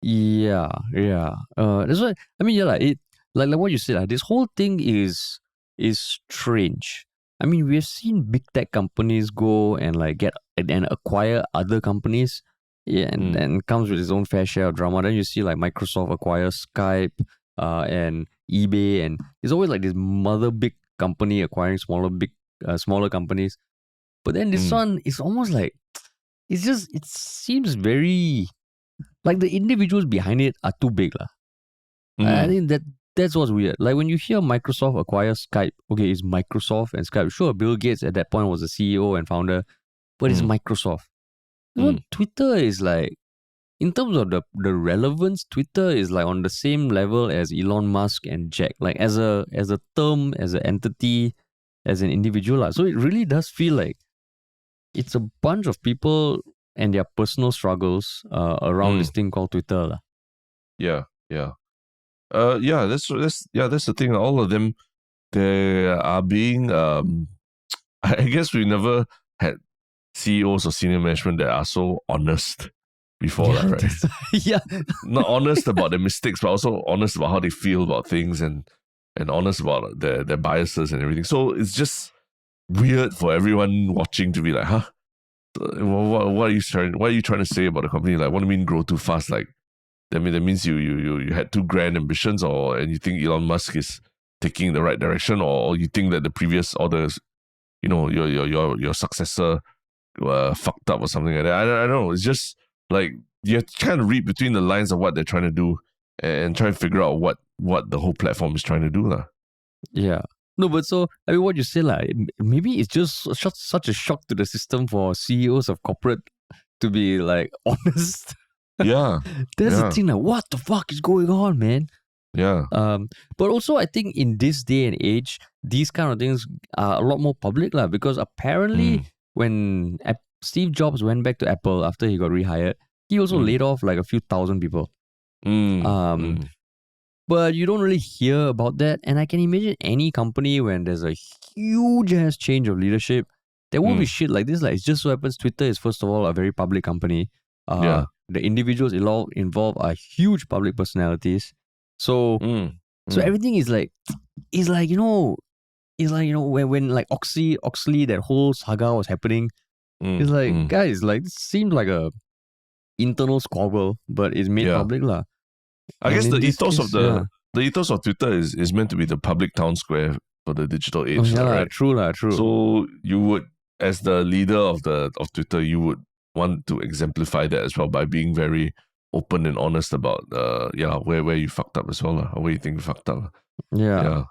Yeah. That's why, I mean, it, like what you said, this whole thing is strange. I mean, we've seen big tech companies go and like get and acquire other companies, and comes with its own fair share of drama. Then you see like Microsoft acquire Skype, and eBay, and it's always like this mother big company acquiring smaller companies. But then this one is almost like it seems very like the individuals behind it are too big, lah. I think that's what's weird. Like when you hear Microsoft acquire Skype, okay, it's Microsoft and Skype. Sure, Bill Gates at that point was the CEO and founder, but it's Microsoft. Twitter is like, in terms of the relevance, Twitter is like on the same level as Elon Musk and Jack. Like as a term, as an entity, as an individual. So it really does feel like it's a bunch of people and their personal struggles around this thing called Twitter. Yeah. That's the thing. All of them, they are being. I guess we never had CEOs or senior management that are so honest before, right? Not honest about their mistakes, but also honest about how they feel about things and honest about their biases and everything. So it's just weird for everyone watching to be like, huh? What are you trying to say about the company? Like, what do you mean grow too fast? Like, that means you had too grand ambitions, and you think Elon Musk is taking the right direction, or you think that the previous orders, your successor fucked up or something like that. I don't know. It's just like you kind of read between the lines of what they're trying to do and try to figure out what the whole platform is trying to do, lah. Yeah. No, but so, I mean, what you say, like, maybe it's just such a shock to the system for CEOs of corporate to be like honest. Yeah. That's the Yeah. thing. Like, what the fuck is going on, man? Yeah. But also, I think in this day and age, these kind of things are a lot more public, lah. Because apparently, Mm, when Steve Jobs went back to Apple after he got rehired, he also mm, laid off like a few thousand people. mm, Um, mm, but you don't really hear about that. And I can imagine any company when there's a huge ass change of leadership, there will be mm. shit like this. Like, it just so happens Twitter is first of all a very public company. Yeah. The individuals involved are huge public personalities. So Mm, so mm, everything is like, it's like, when like Oxley, that whole saga was happening, it's mm, like, mm. guys, like, this seemed like a internal squabble, but it's made Yeah. public, lah. I And guess the in this ethos case, of yeah. the ethos of Twitter is meant to be the public town square for the digital age, Oh, yeah, lah, right? true, lah, true. So you would, as the leader of Twitter, you would want to exemplify that as well by being very open and honest about where you fucked up as well, or where you think you fucked up. Yeah. Yeah.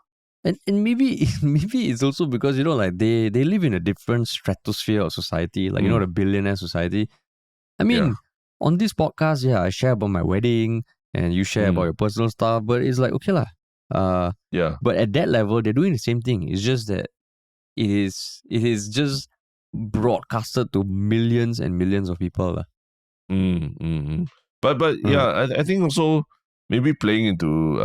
And maybe it's also because, like, they live in a different stratosphere of society, like, the billionaire society. I mean, Yeah. on this podcast, I share about my wedding and you share about your personal stuff, but it's like, okay lah. Yeah. But at that level, they're doing the same thing. It's just that it is just broadcasted to millions and millions of people lah. But yeah, I think also maybe playing into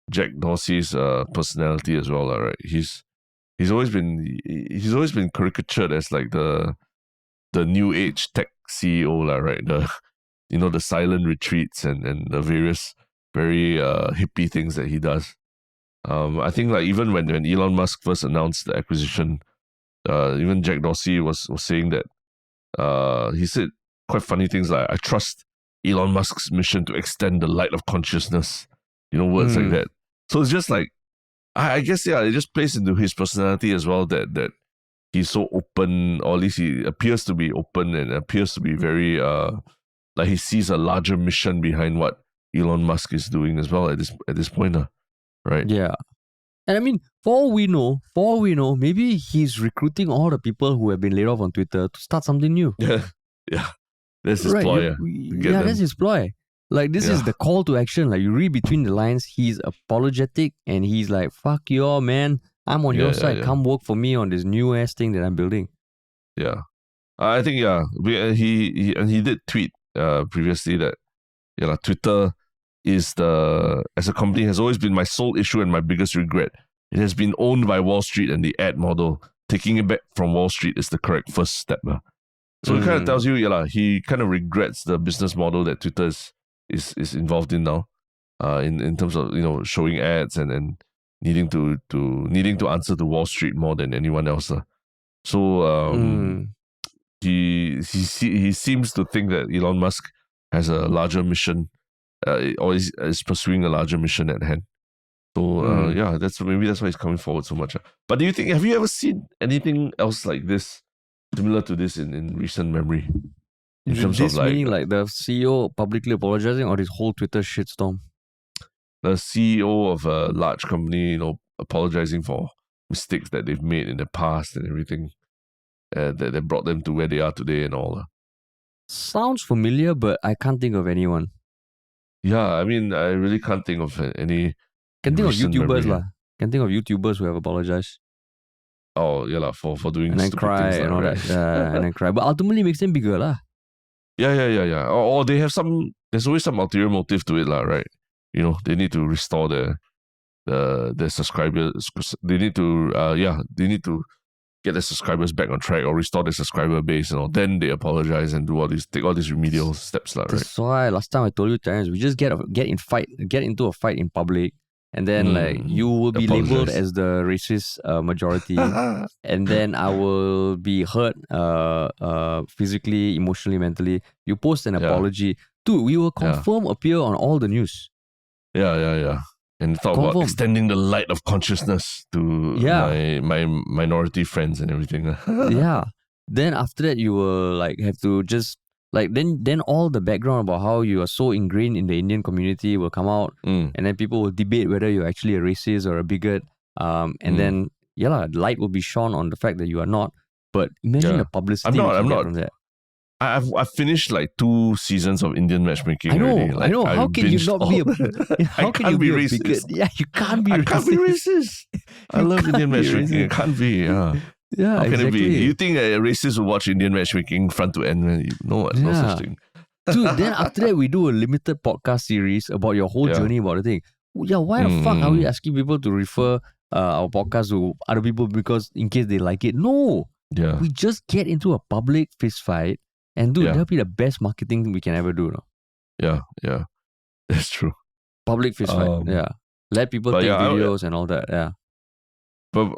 Jack Dorsey's personality as well, right? He's always been caricatured as like the new age tech CEO, right? The silent retreats and the various very hippie things that he does. I think like even when Elon Musk first announced the acquisition, even Jack Dorsey was saying that he said quite funny things like, I trust Elon Musk's mission to extend the light of consciousness, words like that. So it's just like, I guess, it just plays into his personality as well that he's so open, or at least he appears to be open and appears to be very, like he sees a larger mission behind what Elon Musk is doing as well at this point, right? Yeah. And I mean, for all we know, maybe he's recruiting all the people who have been laid off on Twitter to start something new. Yeah. That's his ploy. That's his ploy. Like, this is the call to action. Like, you read between the lines, he's apologetic and he's like, fuck you all, man. I'm on your side. Come work for me on this new ass thing that I'm building. Yeah. I think, he did tweet previously that, Twitter is as a company, has always been my sole issue and my biggest regret. It has been owned by Wall Street and the ad model. Taking it back from Wall Street is the correct first step. So it kind of tells you, he kind of regrets the business model that Twitter is involved in now, in terms of showing ads and needing to answer to Wall Street more than anyone else. So he seems to think that Elon Musk has a larger mission, or is pursuing a larger mission at hand. So that's why he's coming forward so much. But have you ever seen anything else like this, similar to this in recent memory? In terms this of like, meaning like the CEO publicly apologizing, or this whole Twitter shitstorm? The CEO of a large company, apologizing for mistakes that they've made in the past and everything, that brought them to where they are today and all. Sounds familiar, but I can't think of anyone. Yeah, I mean, I really can't think of any. Can think of YouTubers lah. Can think of YouTubers who have apologized. Oh yeah, for doing and then stupid cry things, and all right? that. Yeah, and then cry. But ultimately, makes them bigger lah. Yeah. Or they have some. There's always some ulterior motive to it, lah, right? They need to restore their subscribers. They need to get their subscribers back on track or restore their subscriber base, then they apologize and take all these remedial steps, right? That's why last time I told you, Terence, we just get into a fight in public, and then like you will be labeled as the racist majority, and then I will be hurt physically, emotionally, mentally. You post an apology. Dude, we will confirm appear on all the news. Yeah. And talk about extending the light of consciousness to my minority friends and everything. Yeah. Then after that, you will like have to just like then all the background about how you are so ingrained in the Indian community will come out, and then people will debate whether you're actually a racist or a bigot. And then light will be shone on the fact that you are not. But imagine the publicity I'm not. from that. I've finished like 2 seasons of Indian matchmaking already. Like, I know. How I've can you binged not be all- how I can you can't be be a racist. bigot? Yeah, you can't be I racist. can't be racist. I You love can't Indian be matchmaking. It racist. can't be. Yeah. Yeah, How can exactly. it be? You think a racist will watch Indian matchmaking front to end? Man? No such thing. Dude, then after that we do a limited podcast series about your whole journey about the thing. Yeah, why the fuck are we asking people to refer our podcast to other people because in case they like it? No. Yeah. We just get into a public fist fight and dude, that'll be the best marketing we can ever do. No? Yeah. That's true. Public fist fight. Yeah. Let people take videos and all that. Yeah. But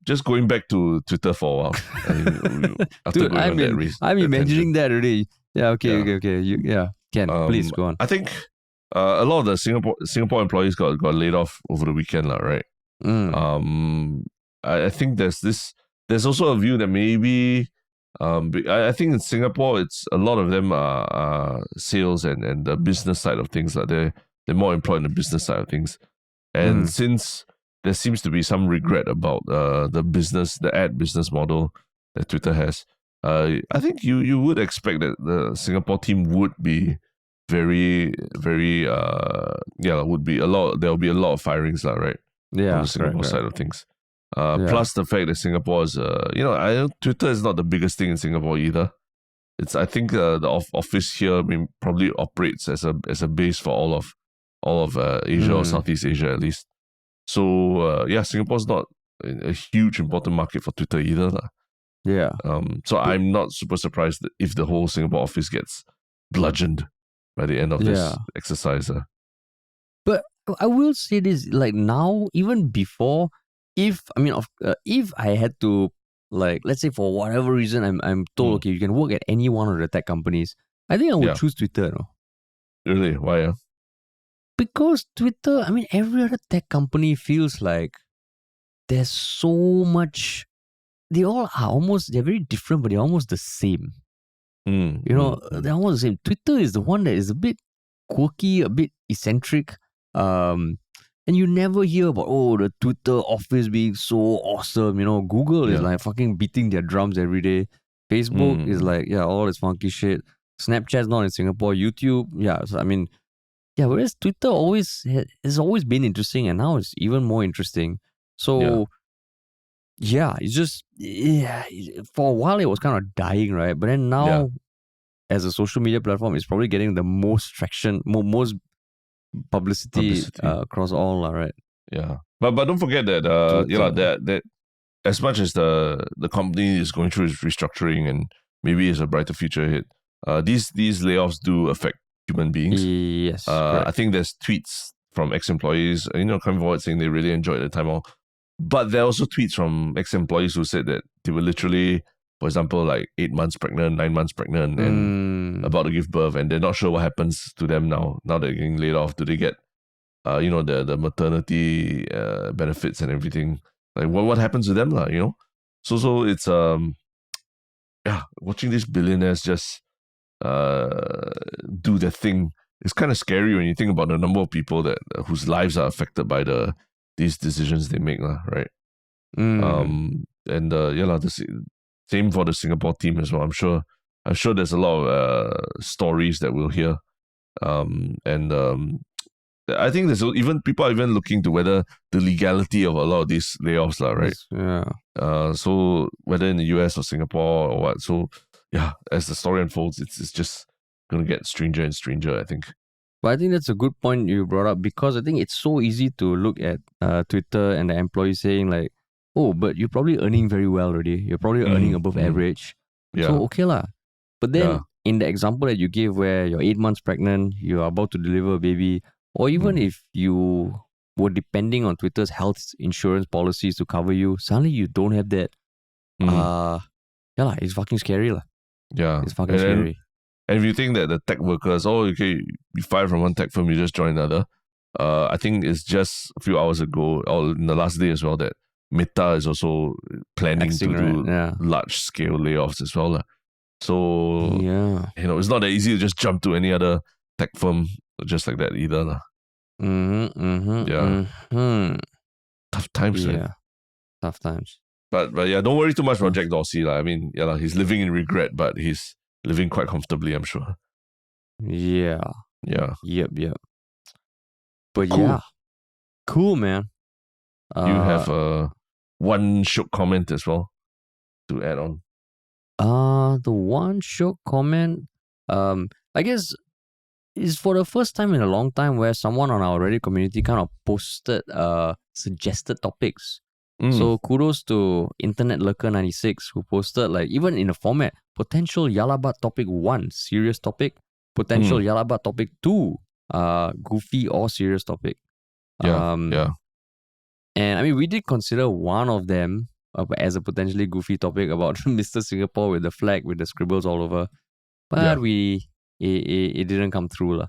just going back to Twitter for a while. Dude, I'm imagining that already. Yeah, okay. Ken, please go on. I think a lot of the Singapore employees got laid off over the weekend, right? I think there's also a view that maybe I think in Singapore it's a lot of them are sales and the business side of things. They're more employed in the business side of things. And since there seems to be some regret about the ad business model that Twitter has, I think you would expect that the Singapore team would be very, very would be there'll be a lot of firings, right? Yeah, on the Singapore correct. side of things. Plus the fact that Singapore is, I know Twitter is not the biggest thing in Singapore either. I think the office here probably operates as a base for all of Asia or Southeast Asia at least. So Singapore's not a huge important market for Twitter either. Yeah. So I'm not super surprised if the whole Singapore office gets bludgeoned by the end of this exercise. But I will say this, like now, even before, if I had to, like, let's say for whatever reason, I'm told, okay, you can work at any one of the tech companies, I think I would choose Twitter. No? Really? Why? Because Twitter, every other tech company feels like there's so much. They're very different, but they're almost the same. They're almost the same. Twitter is the one that is a bit quirky, a bit eccentric. And you never hear about, the Twitter office being so awesome. Google is like fucking beating their drums every day. Facebook is like, all this funky shit. Snapchat's not in Singapore. YouTube, whereas Twitter has always been interesting, and now it's even more interesting. So, it's just, for a while it was kind of dying, right? But then now, as a social media platform, it's probably getting the most traction, most publicity. Across all, right? Yeah, but don't forget that that as much as the company is going through its restructuring and maybe it's a brighter future ahead, these layoffs do affect human beings. Yes, I think there's tweets from ex-employees, coming forward saying they really enjoyed the time off. But there are also tweets from ex-employees who said that they were literally, for example, like 8 months pregnant, 9 months pregnant, and about to give birth, and they're not sure what happens to them now. Now they're getting laid off. Do they get, the maternity benefits and everything? Like what happens to them, So it's watching these billionaires just do their thing. It's kind of scary when you think about the number of people that whose lives are affected by these decisions they make, right? The same for the Singapore team as well. I'm sure there's a lot of stories that we'll hear, I think there's even people are even looking to whether the legality of a lot of these layoffs, right? Yeah. So whether in the US or Singapore or what, so as the story unfolds, it's just gonna get stranger and stranger, I think. But I think that's a good point you brought up, because I think it's so easy to look at Twitter and the employees saying like, oh, but you're probably earning very well already. You're probably earning above average. So okay lah. But then in the example that you gave where you're 8 months pregnant, you're about to deliver a baby, or even if you were depending on Twitter's health insurance policies to cover you, suddenly you don't have that. It's fucking scary lah. Yeah. It's fucking scary. And if you think that the tech workers, you fire from one tech firm, you just join another. I think it's just a few hours ago, or in the last day as well, that Meta is also planning to do large scale layoffs as well. So, it's not that easy to just jump to any other tech firm just like that either. Tough times, man. Tough times. But don't worry too much about Jack Dorsey. He's living in regret, but he's living quite comfortably, I'm sure. Yeah. Yeah. Yep. But Cool. yeah, cool, man. You have one Shiok comment as well to add on. The one Shiok comment, I guess is for the first time in a long time where someone on our Reddit community kind of posted suggested topics. So kudos to Internet Lurker 96 who posted like even in a format potential Yalabat topic 1 serious topic, potential Yalabat topic 2 goofy or serious topic. Yeah. And I mean we did consider one of them as a potentially goofy topic about Mr. Singapore with the flag with the scribbles all over, but it didn't come through lah.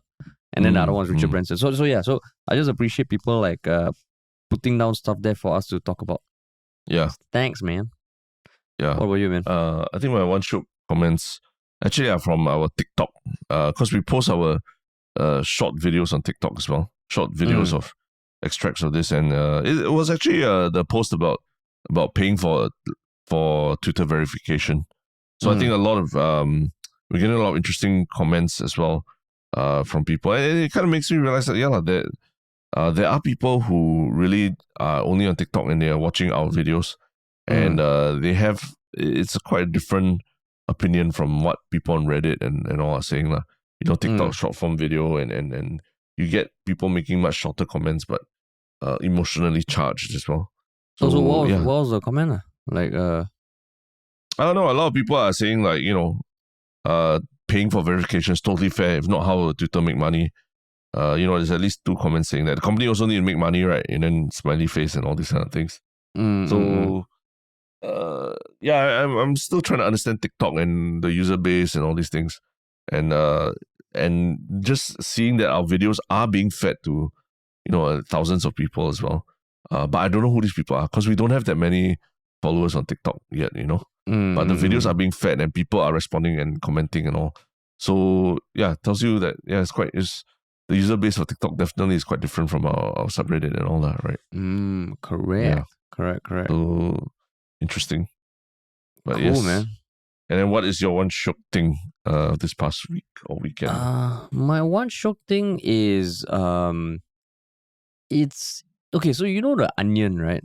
And then the other one's Richard Branson. So I just appreciate people like putting down stuff there for us to talk about. Yeah. Thanks, man. Yeah. What about you, man? I think my one Shiok comments actually are from our TikTok. Because we post our short videos on TikTok as well. Short videos of extracts of this, and it was actually the post about paying for Twitter verification. So I think a lot of we're getting a lot of interesting comments as well from people, and it kind of makes me realize that there are people who really are only on TikTok and they are watching our videos, and they have it's a quite a different opinion from what people on Reddit and all are saying lah. TikTok short form video and you get people making much shorter comments but emotionally charged as well. So what was the comment? Like I don't know. A lot of people are saying like paying for verification is totally fair. If not, how will Twitter make money? There's at least 2 comments saying that the company also need to make money, right? And then smiley face and all these kind of things. I'm still trying to understand TikTok and the user base and all these things, and just seeing that our videos are being fed to thousands of people as well. But I don't know who these people are because we don't have that many followers on TikTok yet, But the videos are being fed and people are responding and commenting and all. So yeah, it tells you that the user base for TikTok definitely is quite different from our subreddit and all that, right? Correct. Yeah. Correct. So interesting. But cool, yes, man. And then what is your one Shiok thing this past week or weekend? My one Shiok thing is it's okay, so you know The Onion, right?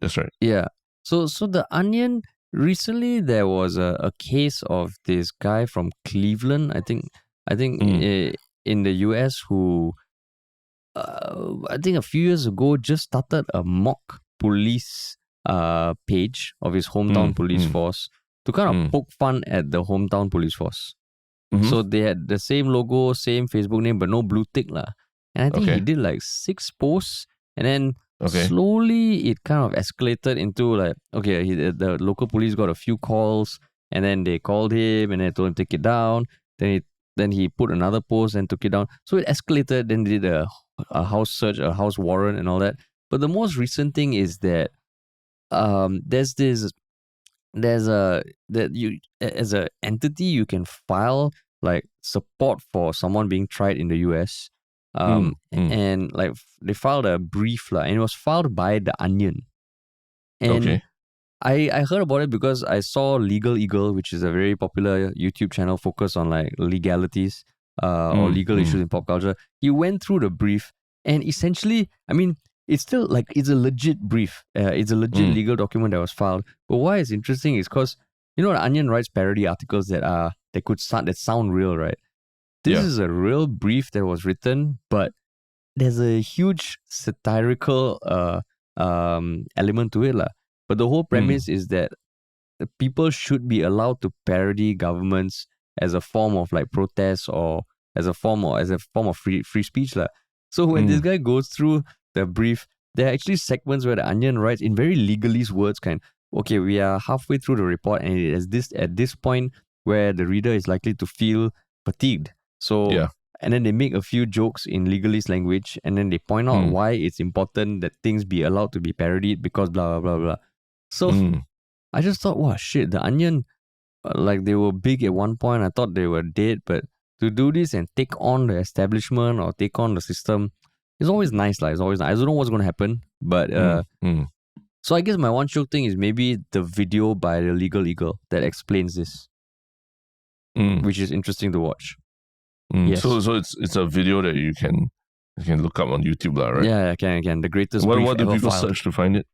That's right. Yeah. So The Onion, recently there was a case of this guy from Cleveland, I think in the US who I think a few years ago just started a mock police page of his hometown police force to kind of poke fun at the hometown police force. So they had the same logo, same Facebook name, but no blue tick lah. And I think he did like 6 posts, and then slowly it kind of escalated into like, the local police got a few calls, and then they called him and they told him to take it down. Then he put another post and took it down. So it escalated. Then they did a house search, a house warrant, and all that. But the most recent thing is that as a entity you can file like support for someone being tried in the US. And like they filed a brief and it was filed by The Onion. And I heard about it because I saw Legal Eagle, which is a very popular YouTube channel focused on like legalities or legal issues in pop culture. He went through the brief and essentially, I mean, it's still like it's a legit brief. It's a legit legal document that was filed. But why it's interesting is because The Onion writes parody articles that sound real, right? This is a real brief that was written, but there's a huge satirical element to it lah. But the whole premise is that people should be allowed to parody governments as a form of like protest or as a form of free speech lah. So when this guy goes through the brief, there are actually segments where The Onion writes in very legalese words we are halfway through the report and it is at this point where the reader is likely to feel fatigued. So and then they make a few jokes in legalese language and then they point out why it's important that things be allowed to be parodied because blah blah blah blah. So I just thought, wow, shit, The Onion, like they were big at one point. I thought they were dead, but to do this and take on the establishment or take on the system, it's always nice. It's always nice. I don't know what's going to happen, but so I guess my one Shiok thing is maybe the video by the Legal Eagle that explains this. which is interesting to watch. Yes. So it's a video that you can look up on YouTube, right? Yeah, I can. The greatest brief What do ever people filed. search to find it?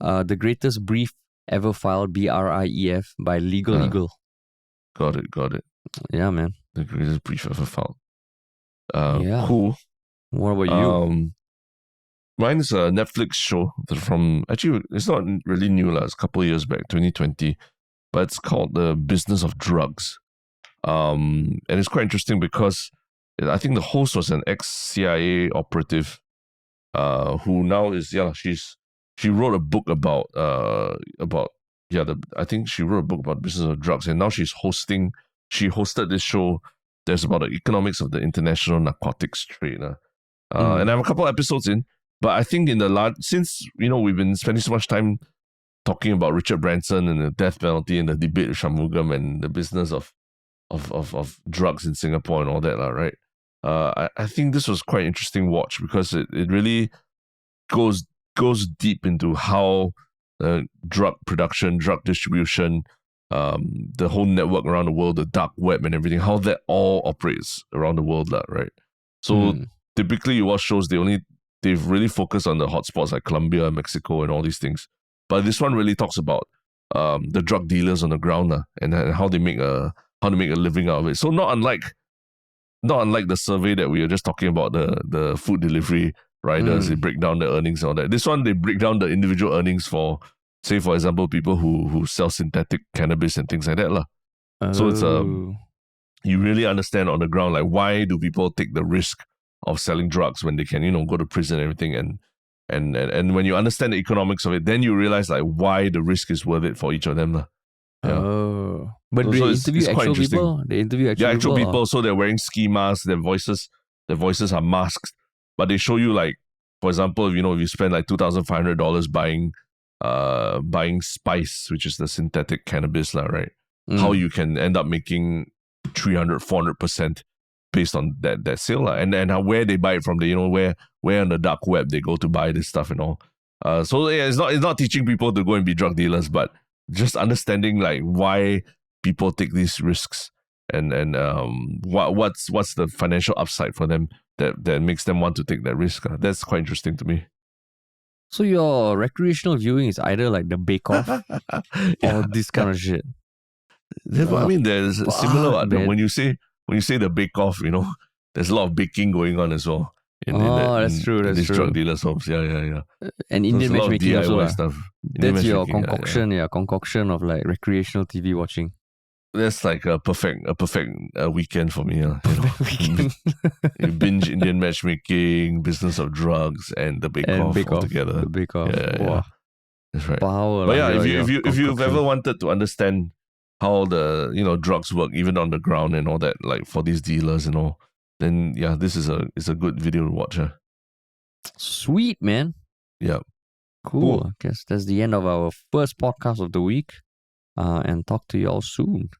The greatest brief ever filed, BRIEF, by Legal Eagle. Got it. Yeah, man. The greatest brief ever filed. Yeah. Cool. What about you? Mine is a Netflix show from, actually, it's not really new, it's a couple of years back, 2020, but it's called The Business of Drugs. And it's quite interesting because I think the host was an ex-CIA operative who now is, she wrote a book about I think she wrote a book about the business of drugs, and now she hosted this show that's about the economics of the international narcotics trade. And I'm a couple episodes in, but I think since we've been spending so much time talking about Richard Branson and the death penalty and the debate with Shanmugam and the business of drugs in Singapore and all that, right? I think this was quite interesting watch because it really goes deep into how drug production, drug distribution, the whole network around the world, the dark web and everything, how that all operates around the world, right? So typically you watch shows, they've really focused on the hotspots like Colombia, Mexico, and all these things. But this one really talks about the drug dealers on the ground and how they make a living out of it. So not unlike the survey that we were just talking about, the food delivery riders, they break down the earnings and all that. This one, they break down the individual earnings for, say, for example, people who sell synthetic cannabis and things like that. So it's you really understand on the ground, like, why do people take the risk of selling drugs when they can, go to prison and everything. And when you understand the economics of it, then you realize like why the risk is worth it for each of them. Yeah. But so they interview actual people? They interview actual people. So they're wearing ski masks, their voices are masked. But they show you, like, for example, if you spend like $2,500 buying spice, which is the synthetic cannabis, right? How you can end up making 300-400% based on that sale, and how, where they buy it from, where on the dark web they go to buy this stuff and all. So yeah, it's not teaching people to go and be drug dealers, but just understanding like why people take these risks and what's the financial upside for them that makes them want to take that risk. That's quite interesting to me. So your recreational viewing is either like the Bake Off or this kind of shit. I mean, there's similar. When you say the Bake Off, there's a lot of baking going on as well. That's true. These drug dealers' homes, yeah. And Indian matchmaking also stuff. That's your concoction, concoction of like recreational TV watching. That's like a perfect weekend for me. Weekend. You binge Indian matchmaking, business of drugs, and the Bake Off all together. The Bake Off. Yeah. That's right. Power. But yeah, if you've ever wanted to understand how the drugs work, even on the ground and all that, like for these dealers and all, then yeah, this is a good video to watch. Sweet, man. Yeah. Cool. I guess that's the end of our first podcast of the week. And talk to you all soon.